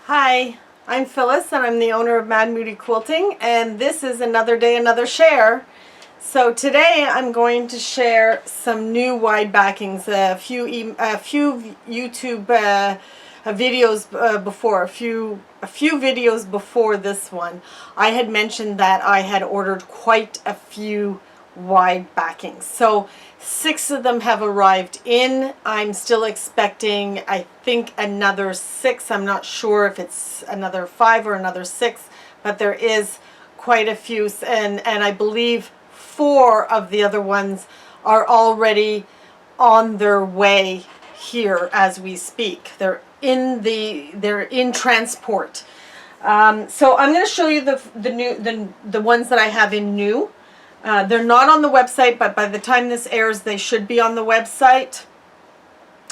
Hi, I'm Phyllis and I'm the owner of Mad Moody Quilting, and this is another day, another share. So today I'm going to share some new wide backings, a few YouTube videos before, a few videos before this one. I had mentioned that I had ordered quite a few wide backings. So 6 of them have arrived in. I'm still expecting, I think, another 6. I'm not sure if it's another 5 or another 6, but there is quite a few, and I believe 4 of the other ones are already on their way here as we speak. They're in transport. So I'm going to show you the ones that I have in new. They're not on the website, but by the time this airs, they should be on the website.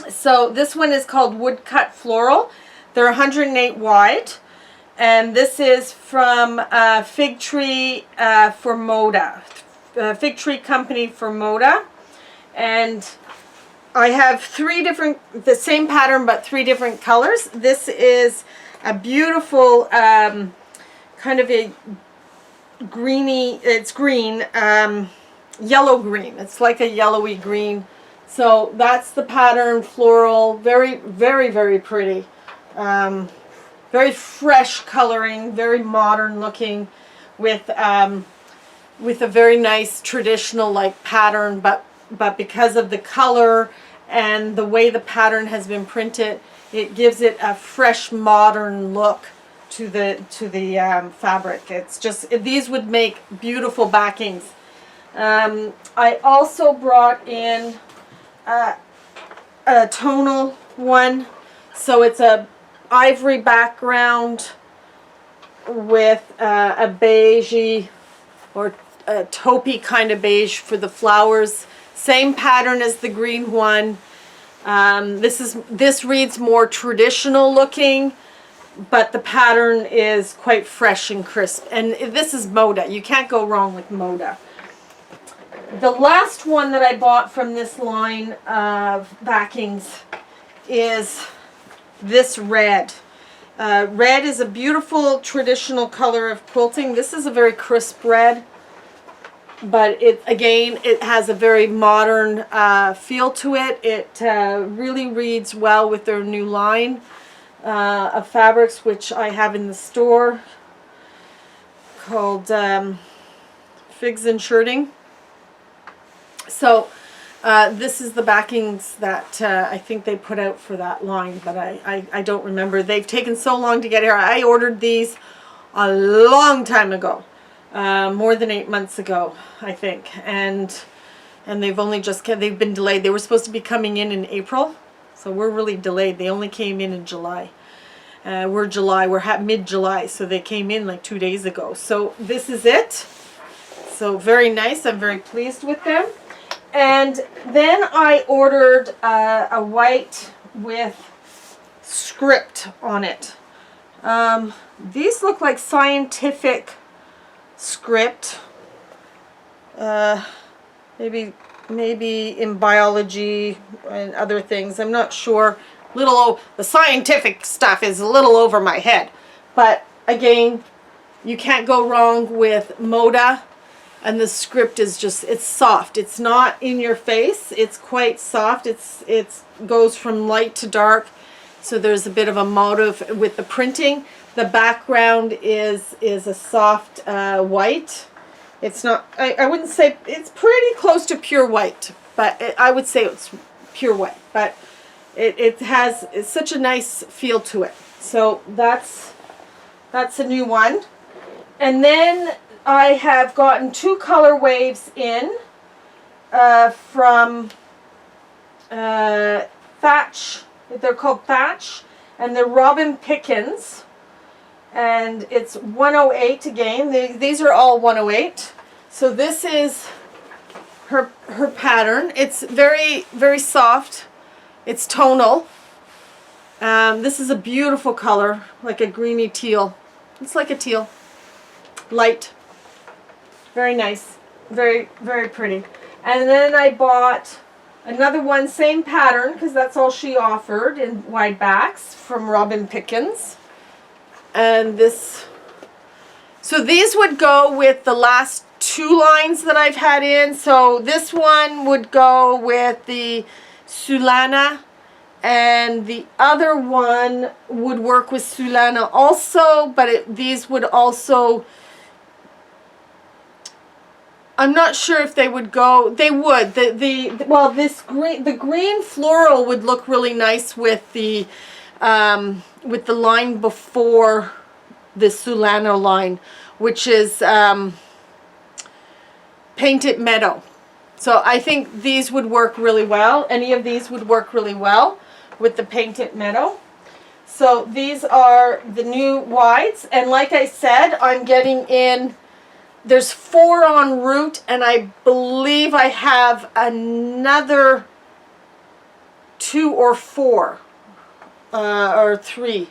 So this one is called Woodcut Floral. They're 108 wide, and this is from Fig Tree for Moda, Fig Tree Company for Moda. And I have 3 different, the same pattern but 3 different colors. This is a beautiful kind of a greeny, it's green, yellow green. It's like a yellowy green. So that's the pattern, floral, very, very, very pretty. Very fresh coloring, very modern looking, with a very nice traditional like pattern, but because of the color and the way the pattern has been printed, it gives it a fresh modern look to the fabric. It's just, these would make beautiful backings. I also brought in a tonal one, so it's a ivory background with a beigey or a taupey kind of beige for the flowers. Same pattern as the green one. This reads more traditional looking, but the pattern is quite fresh and crisp. And this is Moda. You can't go wrong with Moda. The last one that I bought from this line of backings is this red. Red is a beautiful traditional color of quilting. This is a very crisp red, but it has a very modern feel to it. It really reads well with their new line of fabrics, which I have in the store, called Figs and Shirting. So this is the backings that I think they put out for that line, but I don't remember. They've taken so long to get here. I ordered these a long time ago, more than 8 months ago, I think, and they've only just they've been delayed. They were supposed to be coming in April, so we're really delayed. They only came in July. We're mid-July, so they came in like 2 days ago. So this is it. So very nice. I'm very pleased with them. And then I ordered a white with script on it. These look like scientific script. Maybe in biology and other things. I'm not sure. The scientific stuff is a little over my head. But again, you can't go wrong with Moda. And the script is just, it's soft. It's not in your face. It's quite soft. It goes from light to dark. So there's a bit of a motive with the printing. The background is a soft it's not, I wouldn't say, it's pretty close to pure white, but I would say it's pure white, but it's such a nice feel to it. So that's a new one. And then I have gotten 2 color waves in from Thatch. They're called Thatch, and they're Robin Pickens, and it's 108 again. These are all 108. So this is her pattern. It's very, very soft. It's tonal. This is a beautiful color, like a greeny teal. It's like a teal, light. Very nice. Very, very pretty. And then I bought another one, same pattern, because that's all she offered in wide backs, from Robin Pickens. And this, so these would go with the last 2 lines that I've had in. So this one would go with the Sulana, and the other one would work with Sulana also, but these would also, I'm not sure if they would go, they would, well, the green floral would look really nice with the line before the Sulana line, which is Painted Meadow. So I think these would work really well. Any of these would work really well with the Painted Meadow. So these are the new wides, and like I said, I'm getting in, there's 4 en route, and I believe I have another 2 or 4 or 3.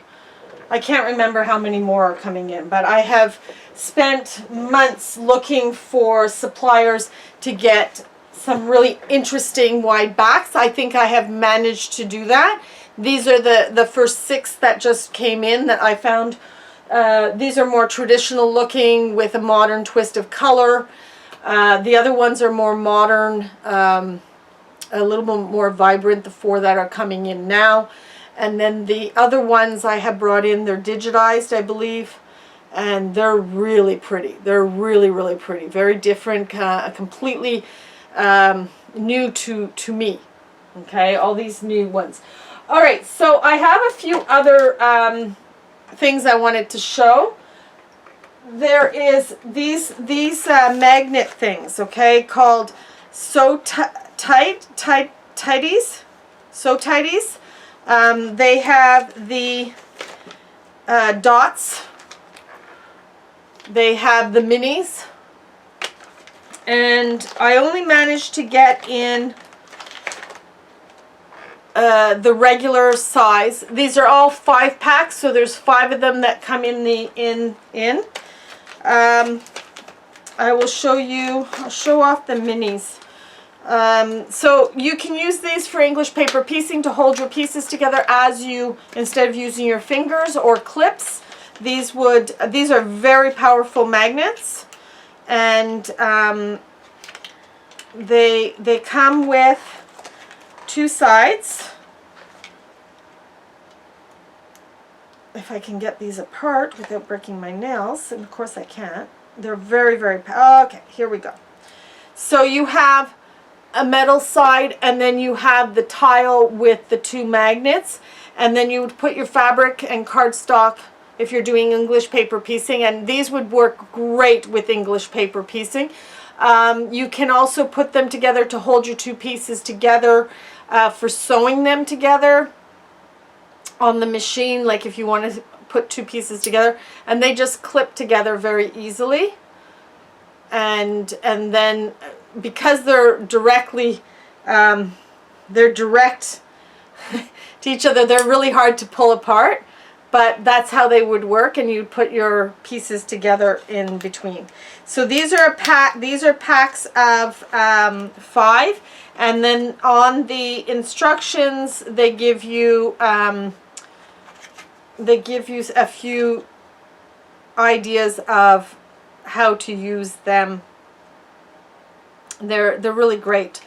I can't remember how many more are coming in, but I have spent months looking for suppliers to get some really interesting wide backs. I think I have managed to do that. These are the first 6 that just came in that I found. These are more traditional looking with a modern twist of color. The other ones are more modern, a little bit more vibrant, the 4 that are coming in now. And then the other ones I have brought in, they're digitized, I believe, and they're really pretty. They're really, really pretty. Very different, completely new to me. Okay, all these new ones. All right, so I have a few other things I wanted to show. There is these magnet things, okay, called Sewtites. Sewtites. They have the dots. They have the minis. And I only managed to get in the regular size. These are all 5 packs, so there's 5 of them that come in the I will show you, I'll show off the minis. So you can use these for English paper piecing to hold your pieces together instead of using your fingers or clips. These are very powerful magnets, and they come with 2 sides. If I can get these apart without breaking my nails, and of course I can't. They're very, very okay, here we go. So you have a metal side, and then you have the tile with the 2 magnets, and then you would put your fabric and cardstock if you're doing English paper piecing, and these would work great with English paper piecing. You can also put them together to hold your 2 pieces together for sewing them together on the machine, like if you want to put 2 pieces together, and they just clip together very easily. And then because they're direct to each other, they're really hard to pull apart, but that's how they would work, and you'd put your pieces together in between. So these are packs of 5, and then on the instructions they give you a few ideas of how to use them. They're really great.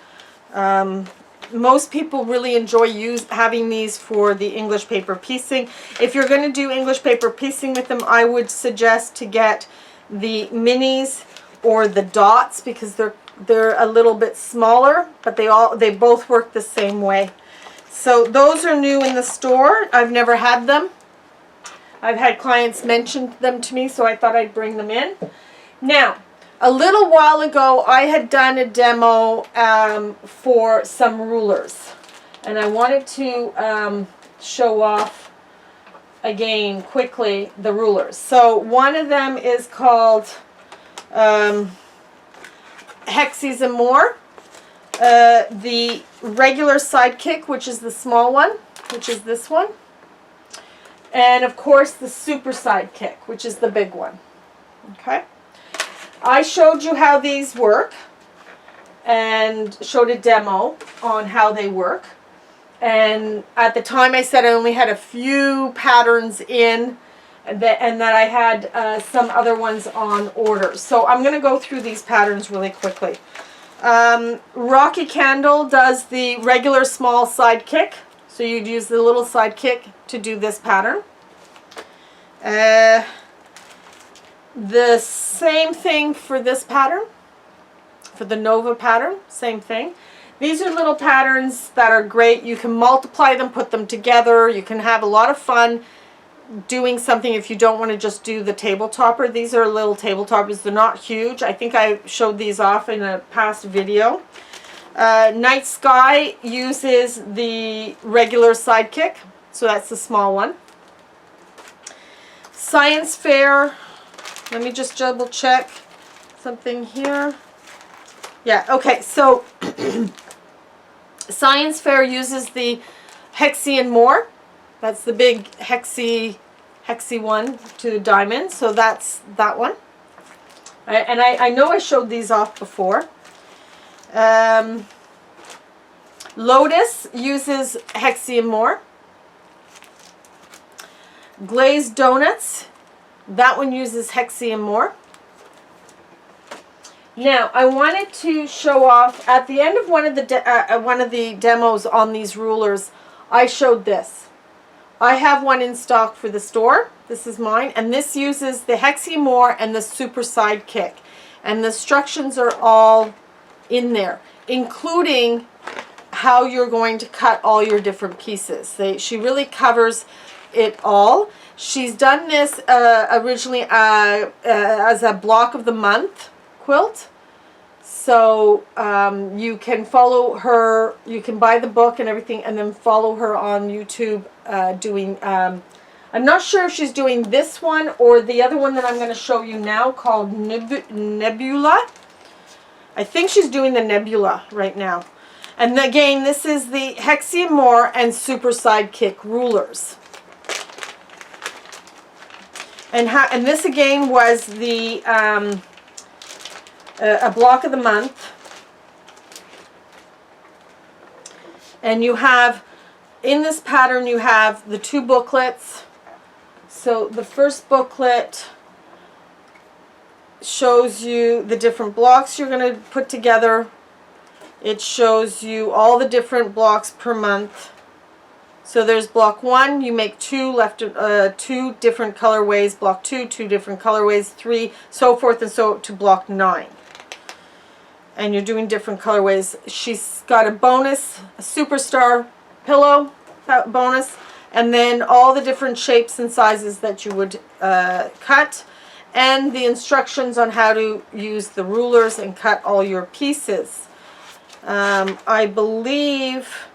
Most people really enjoy having these for the English paper piecing. If you're going to do English paper piecing with them, I would suggest to get the minis or the dots, because they're a little bit smaller, but they both work the same way. So those are new in the store. I've never had them. I've had clients mention them to me, so I thought I'd bring them in. Now, a little while ago, I had done a demo for some rulers, and I wanted to show off again quickly the rulers. So one of them is called Hexes and More. The regular sidekick, which is the small one, which is this one. And of course the super sidekick, which is the big one. Okay. I showed you how these work and showed a demo on how they work. And at the time I said I only had a few patterns in, and that I had some other ones on order. So I'm going to go through these patterns really quickly. Rocky Candle does the regular small side kick. So you'd use the little side kick to do this pattern. The same thing for this pattern. For the Nova pattern, same thing. These are little patterns that are great. You can multiply them, put them together. You can have a lot of fun doing something if you don't want to just do the table topper. These are little table toppers. They're not huge. I think I showed these off in a past video. Night Sky uses the regular side kick, so that's the small one. Science Fair, let me just double check something here. Yeah, okay, so Science Fair uses the Hexi and More. That's the big Hexi one to the diamond, so that's that one. And I know I showed these off before. Lotus uses Hexi and More. Glazed Donuts, that one uses Hexi and More. Now, I wanted to show off, at the end of one of the demos on these rulers, I showed this. I have one in stock for the store. This is mine, and this uses the Hexi More and the Super Side Kick. And the instructions are all in there, including how you're going to cut all your different pieces. She really covers it all. She's done this originally as a block of the month quilt. So you can follow her, you can buy the book and everything, and then follow her on YouTube doing, I'm not sure if she's doing this one or the other one that I'm going to show you now called Nebula. I think she's doing the Nebula right now. And again, this is the Hexi and More and Super Sidekick rulers. And this again was the a block of the month. And you have, in this pattern, you have the two booklets. So the first booklet shows you the different blocks you're going to put together. It shows you all the different blocks per month. So there's block 1, you make two different colorways, block 2, 2 different colorways, 3, so forth and so to block 9. And you're doing different colorways. She's got a bonus, a superstar pillow bonus, and then all the different shapes and sizes that you would cut, and the instructions on how to use the rulers and cut all your pieces. I believe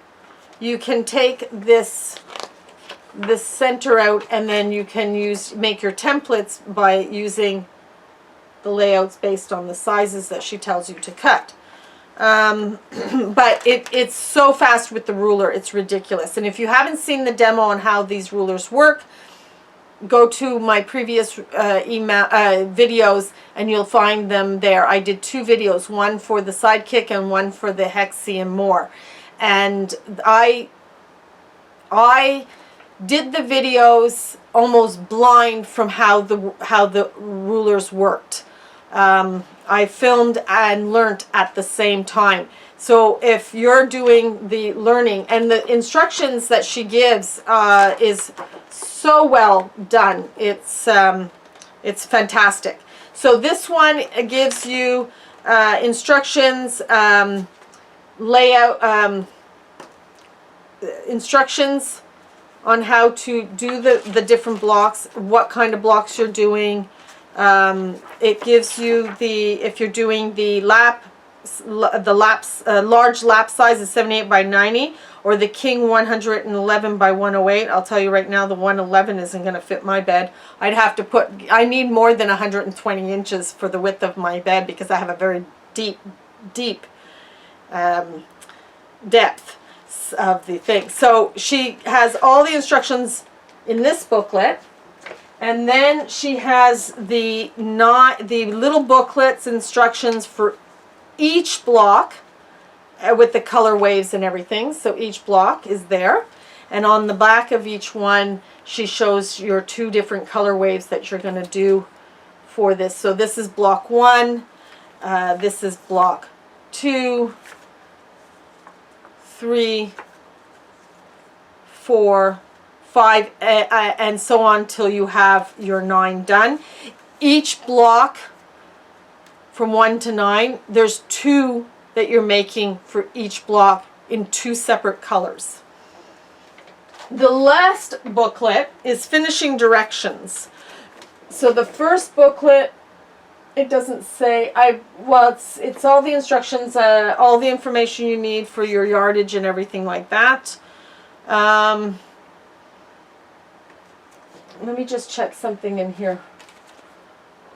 you can take this center out, and then you can make your templates by using the layouts based on the sizes that she tells you to cut. But it's so fast with the ruler, it's ridiculous. And if you haven't seen the demo on how these rulers work, go to my previous videos and you'll find them there. I did 2 videos, one for the Sidekick and one for the Hexi and More. And I did the videos almost blind from how the rulers worked. I filmed and learnt at the same time. So if you're doing the learning, and the instructions that she gives is so well done. It's fantastic. So this one gives you instructions, layout, instructions on how to do the different blocks, what kind of blocks you're doing. It gives you if you're doing the large lap size is 78 by 90, or the king 111 by 108. I'll tell you right now, the 111 isn't going to fit my bed. I need more than 120 inches for the width of my bed, because I have a very deep depth of the thing. So she has all the instructions in this booklet. And then she has the little booklets, instructions for each block with the color waves and everything. So each block is there. And on the back of each one, she shows your 2 different color waves that you're going to do for this. So this is block 1, this is block 2, 3, 4, 5, and so on till you have your 9 done. Each block from 1 to 9, there's 2 that you're making for each block in 2 separate colors. The last booklet is finishing directions. So the first booklet, it doesn't say, it's all the instructions, all the information you need for your yardage and everything like that. Let me just check something in here.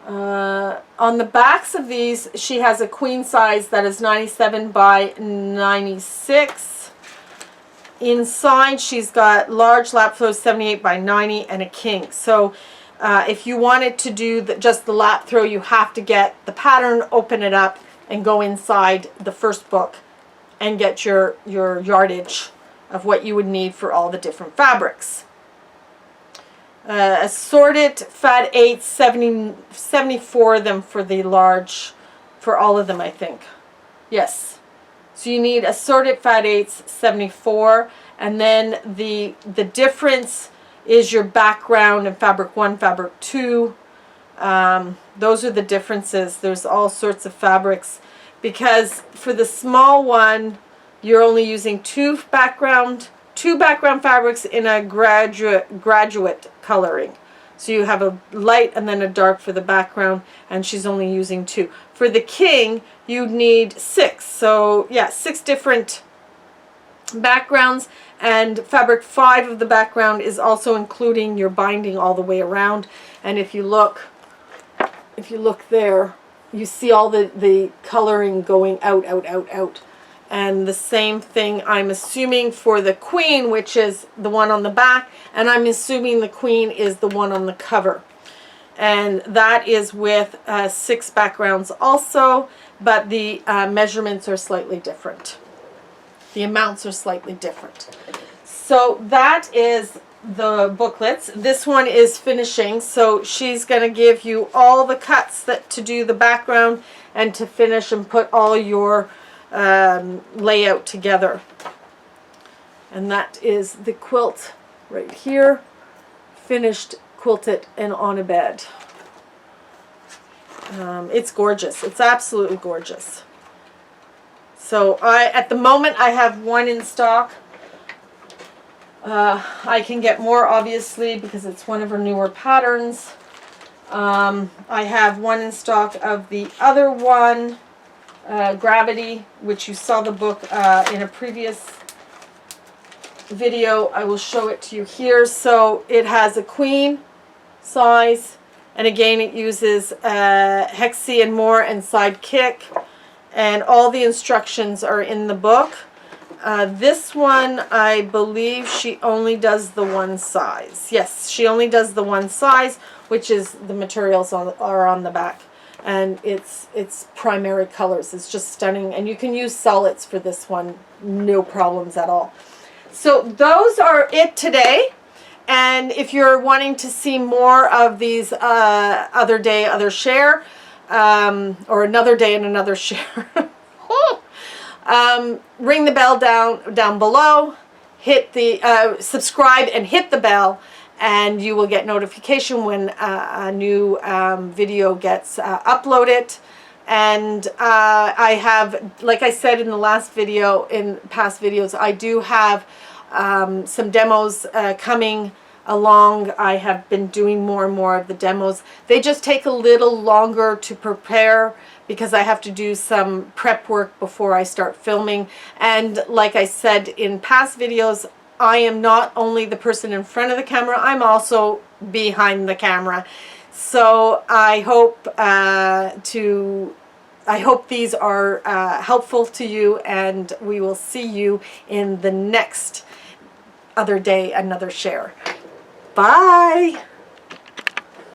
On the backs of these, she has a queen size that is 97 by 96. Inside, she's got large lap throws 78 by 90 and a king. So if you wanted to do just the lap throw, you have to get the pattern, open it up, and go inside the first book and get your yardage of what you would need for all the different fabrics. Assorted fat 8, 74 of them for the large, for all of them, I think. Yes. So you need assorted fat 8s, 74, and then the difference is your background in fabric 1, fabric 2. Those are the differences. There's all sorts of fabrics, because for the small one, you're only using two background fabrics in a graduate coloring. So you have a light and then a dark for the background, and she's only using 2. For the king, you'd need 6. So yeah, 6 different backgrounds, and fabric 5 of the background is also including your binding all the way around. And if you look there, you see all the coloring going out. And the same thing I'm assuming for the queen, which is the one on the back, and I'm assuming the queen is the one on the cover. And that is with 6 backgrounds also, but the measurements are slightly different. The amounts are slightly different. So that is the booklets. This one is finishing, so she's going to give you all the cuts to do the background and to finish and put all your layout together. And that is the quilt right here, finished, quilted, and on a bed. It's gorgeous. It's absolutely gorgeous. So at the moment I have 1 in stock. I can get more, obviously, because it's one of her newer patterns. I have 1 in stock of the other one, Gravity, which you saw the book in a previous video. I will show it to you here. So it has a queen size, and again it uses hexie and more and sidekick, and all the instructions are in the book. This one, I believe she only does the 1 size. Yes, she only does the 1 size, which is the materials are on the back. And it's primary colors. It's just stunning. And you can use solids for this one, no problems at all. So those are it today. And if you're wanting to see more of these other day, other share, or another day and another share, ring the bell down below, hit the subscribe and hit the bell, and you will get notification when a new video gets uploaded. And I have, like I said in the last video, in past videos, I do have some demos coming along. I have been doing more and more of the demos. They just take a little longer to prepare because I have to do some prep work before I start filming. And like I said in past videos, I am not only the person in front of the camera, I'm also behind the camera. So I hope these are helpful to you, and we will see you in the next other day, another share. Bye.